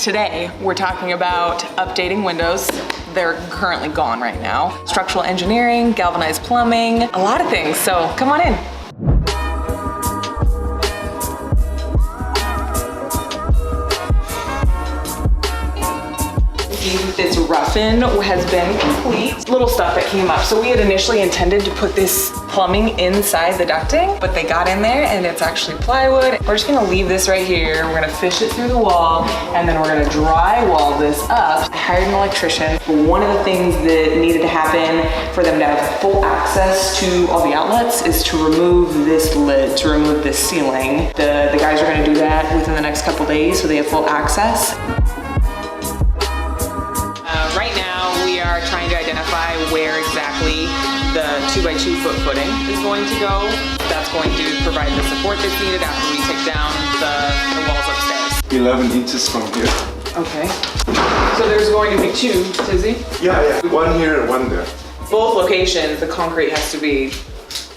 Today, we're talking about updating windows. They're currently gone right now. Structural engineering, galvanized plumbing, a lot of things. So come on in. This rough-in has been complete. Little stuff that came up. So we had initially intended to put this plumbing inside the ducting, but they got in there and it's actually plywood. We're just gonna leave this right here. We're gonna fish it through the wall and then we're gonna drywall this up. I hired an electrician. One of the things that needed to happen for them to have full access to all the outlets is to remove this lid, to remove this ceiling. The guys are gonna do that within the next couple days so they have full access. Right now, we are trying to identify where exactly the 2x2 foot footing is going to go. That's going to provide the support that's needed after we take down the walls upstairs. 11 inches from here. Okay. So there's going to be two, Tizzy? Yeah. One here and one there. Both locations, the concrete has to be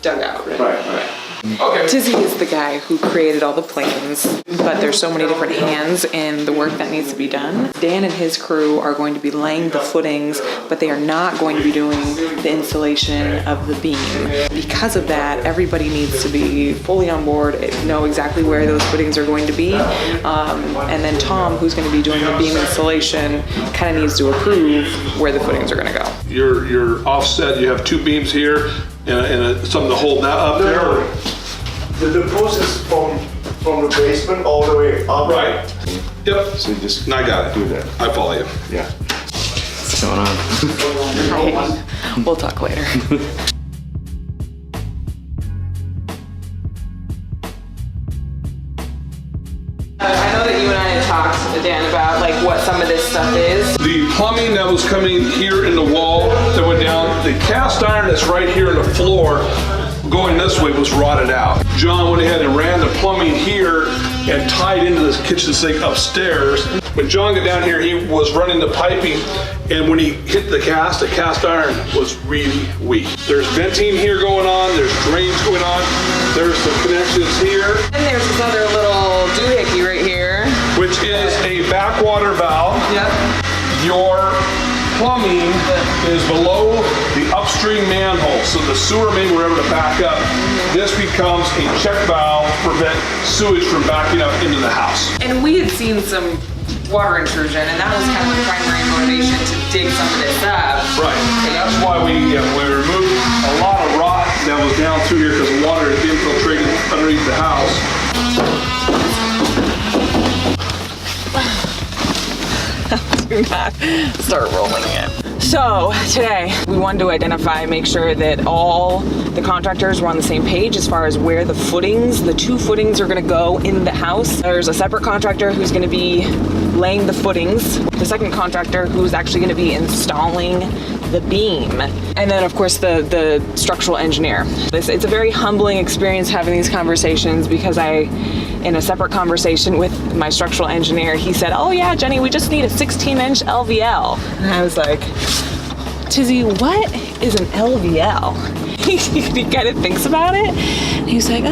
dug out, right? Right. Okay. Tizzy is the guy who created all the plans, but there's so many different hands in the work that needs to be done. Dan and his crew are going to be laying the footings, but they are not going to be doing the installation of the beam. Because of that, everybody needs to be fully on board, know exactly where those footings are going to be. And then Tom, who's going to be doing the beam installation, kind of needs to approve where the footings are going to go. You're offset, you have two beams here and something to hold that up there. The post is from the basement all the way up. Right. Yep. So you just I got it. do that. I follow you. Yeah. What's going on? Hi. We'll talk later. I know that you and I had talked, Dan, about like what some of this stuff is. The plumbing that was coming here in the wall that went down, the cast iron that's right here in the floor going this way was rotted out. John went ahead and ran the plumbing here and tied into this kitchen sink upstairs. When John got down here, he was running the piping, and when he hit the cast iron was really weak. There's venting here going on, there's drains going on, there's some connections here. And there's this other little doohickey right here. Which is a backwater valve. Yep. Your plumbing is below the upstream manhole, so the sewer main were ever to back up. This becomes a check valve to prevent sewage from backing up into the house. And we had seen some water intrusion, and that was kind of the primary motivation to dig some of this up. Right, and that's why we removed a lot of rot that was down through here because the water had infiltrated underneath the house. Do not start rolling it. So today we wanted to identify, make sure that all the contractors were on the same page as far as where the footings, the two footings are gonna go in the house. There's a separate contractor who's gonna be laying the footings, the second contractor who's actually gonna be installing the beam, and then of course the structural engineer. It's a very humbling experience having these conversations because in a separate conversation with my structural engineer, he said, oh yeah, Jenny, we just need a 16-inch LVL. And I was like, Tizzy, what is an LVL? He kind of thinks about it. And he's like,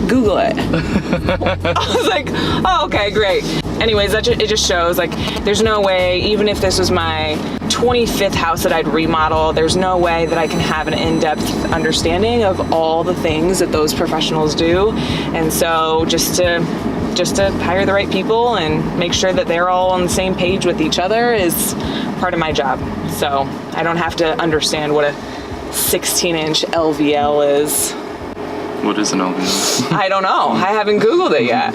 Google it. I was like, oh, okay, great. Anyways, it just shows like there's no way, even if this was my 25th house that I'd remodel, there's no way that I can have an in-depth understanding of all the things that those professionals do. And so just to hire the right people and make sure that they're all on the same page with each other is part of my job. So I don't have to understand what a 16-inch LVL is. What is an LVL? I don't know. I haven't Googled it yet.